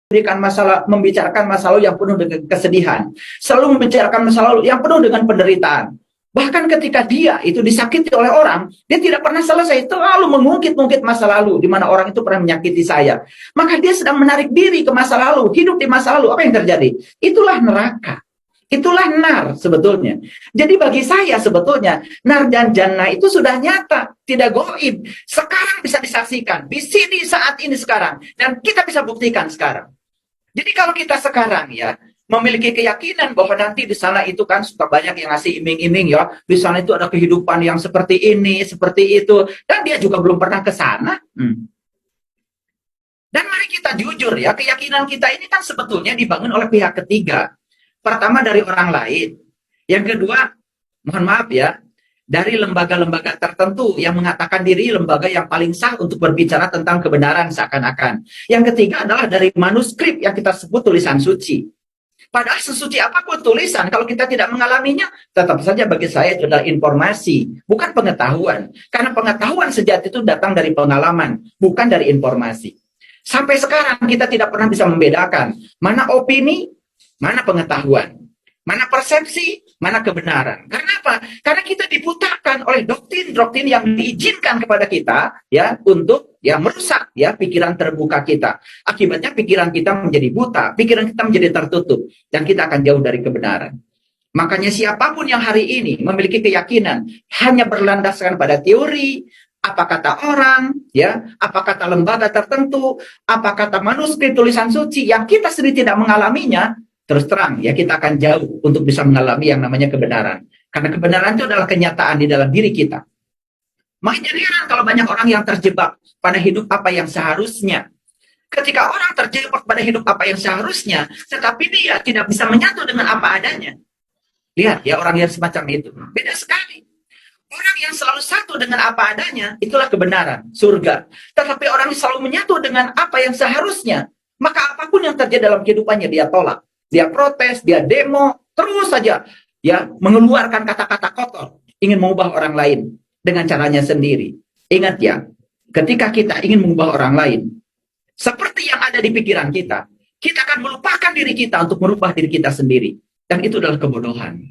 membicarakan masa lalu yang penuh dengan kesedihan, selalu membicarakan masa lalu yang penuh dengan penderitaan. Bahkan ketika dia itu disakiti oleh orang, dia tidak pernah selesai, terlalu mengungkit-ungkit masa lalu, di mana orang itu pernah menyakiti saya. Maka dia sedang menarik diri ke masa lalu, hidup di masa lalu. Apa yang terjadi? Itulah neraka. Itulah nar sebetulnya. Jadi bagi saya sebetulnya, nar dan jannah itu sudah nyata, tidak goib. Sekarang bisa disaksikan, di sini saat ini sekarang. Dan kita bisa buktikan sekarang. Jadi kalau kita sekarang ya, memiliki keyakinan bahwa nanti di sana itu kan suka banyak yang ngasih iming-iming ya, di sana itu ada kehidupan yang seperti ini, seperti itu, dan dia juga belum pernah ke sana. Dan mari kita jujur ya, keyakinan kita ini kan sebetulnya dibangun oleh pihak ketiga. Pertama dari orang lain, yang kedua, mohon maaf ya, dari lembaga-lembaga tertentu yang mengatakan diri lembaga yang paling sah untuk berbicara tentang kebenaran seakan-akan. Yang ketiga adalah dari manuskrip yang kita sebut tulisan suci. Padahal sesuci apapun tulisan, kalau kita tidak mengalaminya, tetap saja bagi saya itu adalah informasi, bukan pengetahuan. Karena pengetahuan sejati itu datang dari pengalaman, bukan dari informasi. Sampai sekarang kita tidak pernah bisa membedakan mana opini, mana pengetahuan, mana persepsi, mana kebenaran. Karena apa? Karena kita dibutakan oleh doktrin-doktrin yang diizinkan kepada kita ya untuk ya merusak ya pikiran terbuka kita. Akibatnya pikiran kita menjadi buta, pikiran kita menjadi tertutup dan kita akan jauh dari kebenaran. Makanya siapapun yang hari ini memiliki keyakinan hanya berlandaskan pada teori, apa kata orang, ya, apa kata lembaga tertentu, apa kata manuskrip tulisan suci yang kita sendiri tidak mengalaminya, terus terang ya kita akan jauh untuk bisa mengalami yang namanya kebenaran. Karena kebenaran itu adalah kenyataan di dalam diri kita. Makanya heran kalau banyak orang yang terjebak pada hidup apa yang seharusnya. Ketika orang terjebak pada hidup apa yang seharusnya, tetapi dia tidak bisa menyatu dengan apa adanya. Lihat ya orang yang semacam itu. Beda sekali. Orang yang selalu satu dengan apa adanya, itulah kebenaran, surga. Tetapi orang yang selalu menyatu dengan apa yang seharusnya, maka apapun yang terjadi dalam kehidupannya dia tolak. Dia protes, dia demo, terus saja ya mengeluarkan kata-kata kotor, ingin mengubah orang lain dengan caranya sendiri. Ingat ya, ketika kita ingin mengubah orang lain, seperti yang ada di pikiran kita akan melupakan diri kita untuk merubah diri kita sendiri. Dan itu adalah kebodohan.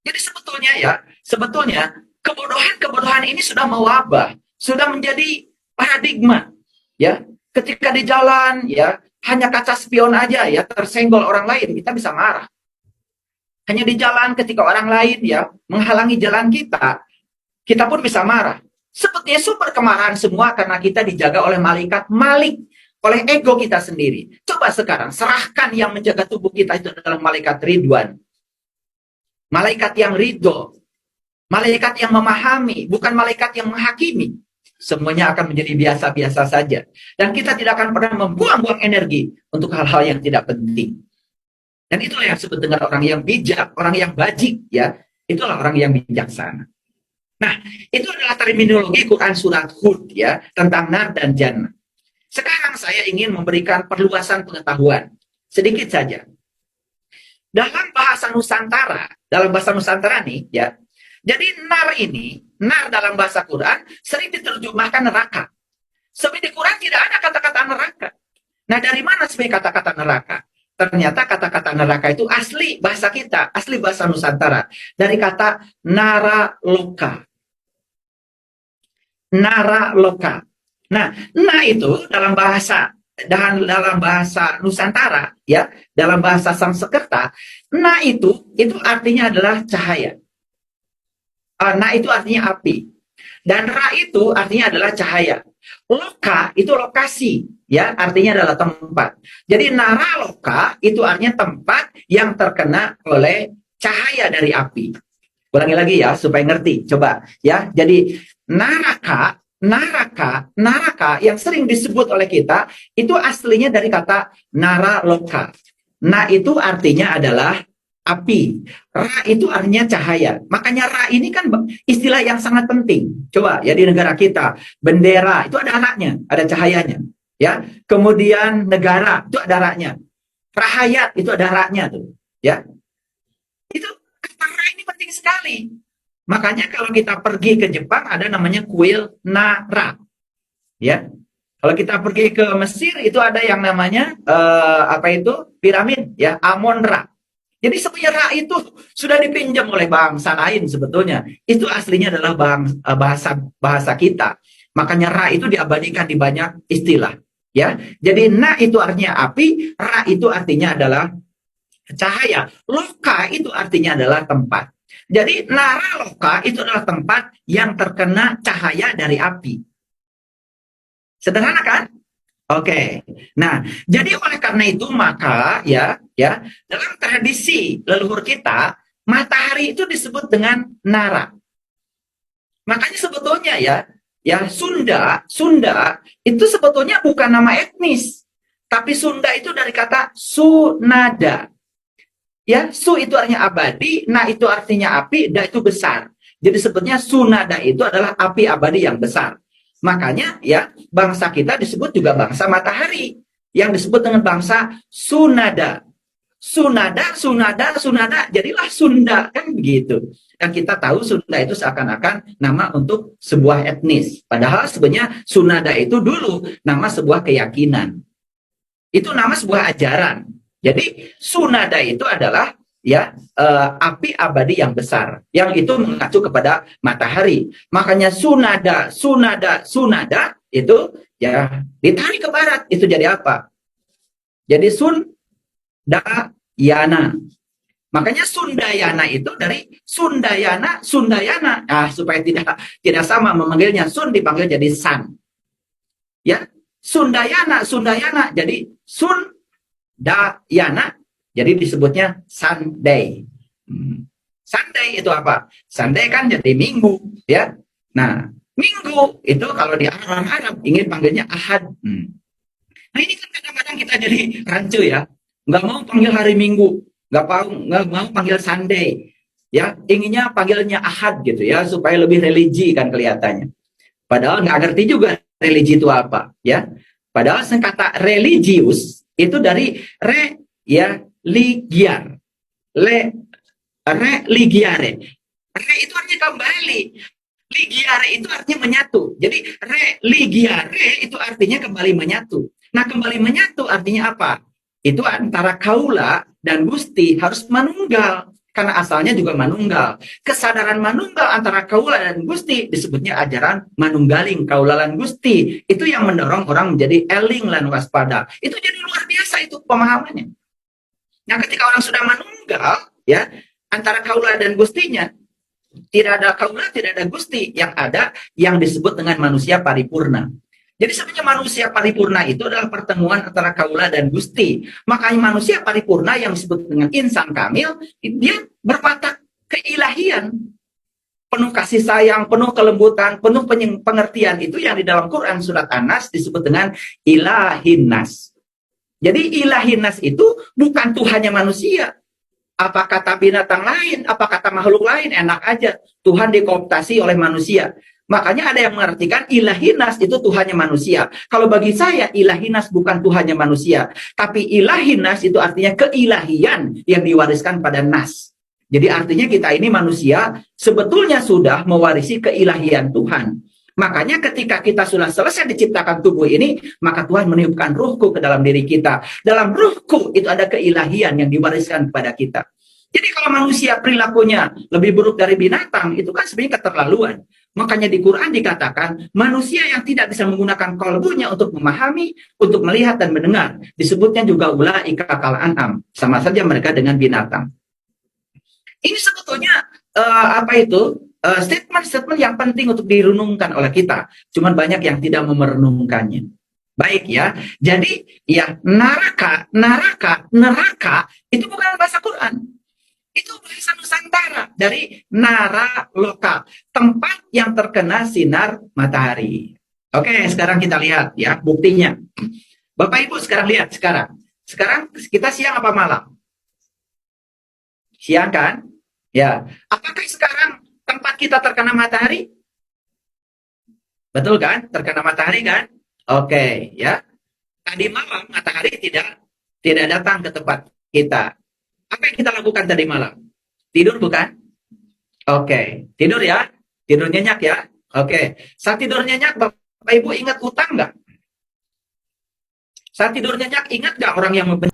Jadi sebetulnya kebodohan ini sudah mewabah, sudah menjadi paradigma. Ya, ketika di jalan, ya hanya kaca spion aja ya tersenggol orang lain, kita bisa marah. Hanya di jalan ketika orang lain ya menghalangi jalan kita pun bisa marah. Sepertinya sumber kemarahan semua karena kita dijaga oleh malaikat Malik, oleh ego kita sendiri. Coba sekarang serahkan yang menjaga tubuh kita itu adalah malaikat Ridwan. Malaikat yang ridho, malaikat yang memahami, bukan malaikat yang menghakimi. Semuanya akan menjadi biasa-biasa saja. Dan kita tidak akan pernah membuang-buang energi untuk hal-hal yang tidak penting. Dan itulah yang disebut dengan orang yang bijak, orang yang bajik, ya. Itulah orang yang bijaksana. Nah, itu adalah terminologi Quran surat Hud, ya, tentang nar dan jannah. Sekarang saya ingin memberikan perluasan pengetahuan. Sedikit saja. Dalam bahasa Nusantara nih, ya. Jadi nar dalam bahasa Quran sering diterjemahkan neraka. Sebenarnya di Quran tidak ada kata-kata neraka. Nah, dari mana sebenarnya kata-kata neraka? Ternyata kata-kata neraka itu asli bahasa kita, asli bahasa Nusantara. Dari kata naraloka. Naraloka. Nah itu dalam bahasa Nusantara, ya, dalam bahasa Sanskerta, itu artinya adalah cahaya. Na itu artinya api. Dan ra itu artinya adalah cahaya. Loka itu lokasi, ya, artinya adalah tempat. Jadi naraloka itu artinya tempat yang terkena oleh cahaya dari api. Ulangi lagi ya supaya ngerti. Coba ya. Jadi naraka yang sering disebut oleh kita itu aslinya dari kata naraloka. Na itu artinya adalah api. Ra itu artinya cahaya. Makanya ra ini kan istilah yang sangat penting. Coba ya di negara kita, bendera itu ada ra-nya, ada cahayanya. Ya. Kemudian negara itu ada ra-nya. Rahayat itu ada ra-nya tuh, ya. Itu kata ra ini penting sekali. Makanya kalau kita pergi ke Jepang ada namanya kuil nara. Ya. Kalau kita pergi ke Mesir itu ada yang namanya apa itu piramid ya, Amon-Ra. Jadi sebenarnya Ra itu sudah dipinjam oleh bangsa lain sebetulnya. Itu aslinya adalah bahasa bahasa kita. Makanya Ra itu diabadikan di banyak istilah. Ya, jadi Na itu artinya api, Ra itu artinya adalah cahaya. Loka itu artinya adalah tempat. Jadi Nara Loka itu adalah tempat yang terkena cahaya dari api. Sederhana kan? Oke. Nah, jadi oleh karena itu maka ya dalam tradisi leluhur kita matahari itu disebut dengan Nara. Makanya sebetulnya ya Sunda itu sebetulnya bukan nama etnis, tapi Sunda itu dari kata Sunada. Ya, su itu artinya abadi, na itu artinya api, da itu besar. Jadi sebetulnya Sunada itu adalah api abadi yang besar. Makanya ya bangsa kita disebut juga bangsa matahari yang disebut dengan bangsa Sunada. Sunada, jadilah Sunda kan begitu. Dan kita tahu Sunda itu seakan-akan nama untuk sebuah etnis. Padahal sebenarnya Sunada itu dulu nama sebuah keyakinan. Itu nama sebuah ajaran. Jadi Sunada itu adalah ya api abadi yang besar, yang itu mengacu kepada matahari. Makanya Sunada itu ya ditarik ke barat, itu jadi apa? Jadi Sundayana. Makanya Sundayana itu dari Sundayana. Supaya tidak sama memanggilnya Sun dipanggil jadi San. Ya, Sundayana. Jadi Sundayana. Jadi disebutnya Sunday. Sunday itu apa? Sunday kan jadi minggu, ya. Nah, minggu itu kalau di orang Arab ingin panggilnya Ahad. Nah ini kan kadang-kadang kita jadi rancu ya, nggak mau panggil hari Minggu, nggak mau panggil Sunday, ya inginnya panggilnya Ahad gitu ya supaya lebih religi kan kelihatannya. Padahal nggak ngerti juga religi itu apa, ya. Padahal kata religius itu dari ligiar, religiare. Re itu artinya kembali, ligiare itu artinya menyatu. Jadi religiare itu artinya kembali menyatu. Nah, kembali menyatu artinya apa? Itu antara kaula dan Gusti harus manunggal. Karena asalnya juga manunggal. Kesadaran manunggal antara kaula dan Gusti disebutnya ajaran manunggaling kaula lan Gusti. Itu yang mendorong orang menjadi eling lan waspada. Itu jadi luar biasa itu pemahamannya. Nah, ketika orang sudah manunggal, ya, antara kaula dan Gustinya, tidak ada kaula, tidak ada Gusti. Yang ada yang disebut dengan manusia paripurna. Jadi sebenarnya manusia paripurna itu adalah pertemuan antara kaula dan Gusti. Makanya manusia paripurna yang disebut dengan insan kamil, dia berwatak keilahian. Penuh kasih sayang, penuh kelembutan, penuh pengertian. Itu yang di dalam Quran surat An-Nas disebut dengan ilahinas. Jadi ilahinas itu bukan Tuhannya manusia. Apa kata binatang lain, apa kata makhluk lain, enak aja. Tuhan dikooptasi oleh manusia. Makanya ada yang mengartikan ilahinas itu Tuhannya manusia. Kalau bagi saya ilahinas bukan Tuhannya manusia. Tapi ilahinas itu artinya keilahian yang diwariskan pada nas. Jadi artinya kita ini manusia sebetulnya sudah mewarisi keilahian Tuhan. Makanya ketika kita sudah selesai diciptakan tubuh ini, maka Tuhan meniupkan ruhku ke dalam diri kita. Dalam ruhku itu ada keilahian yang diwariskan kepada kita. Jadi kalau manusia perilakunya lebih buruk dari binatang, itu kan sebenarnya keterlaluan. Makanya di Quran dikatakan, manusia yang tidak bisa menggunakan kolbunya untuk memahami, untuk melihat dan mendengar. Disebutnya juga ulaika kal an'am. Sama saja mereka dengan binatang. Ini sebetulnya statement-statement yang penting untuk direnungkan oleh kita. Cuman banyak yang tidak merenungkannya. Baik ya. Jadi ya neraka itu bukan bahasa Quran. Itu bahasa Nusantara dari Nara Loka, tempat yang terkena sinar matahari. Oke, sekarang kita lihat ya buktinya. Bapak Ibu sekarang lihat sekarang. Sekarang kita siang apa malam? Siang kan? Ya. Apakah sekarang tempat kita terkena matahari? Betul kan? Terkena matahari kan? Oke, ya. Tadi malam matahari tidak datang ke tempat kita. Apa yang kita lakukan tadi malam? Tidur bukan? Oke, tidur ya. Tidur nyenyak ya. Oke, saat tidur nyenyak Bapak Ibu ingat utang nggak? Saat tidur nyenyak, ingat nggak orang yang membenci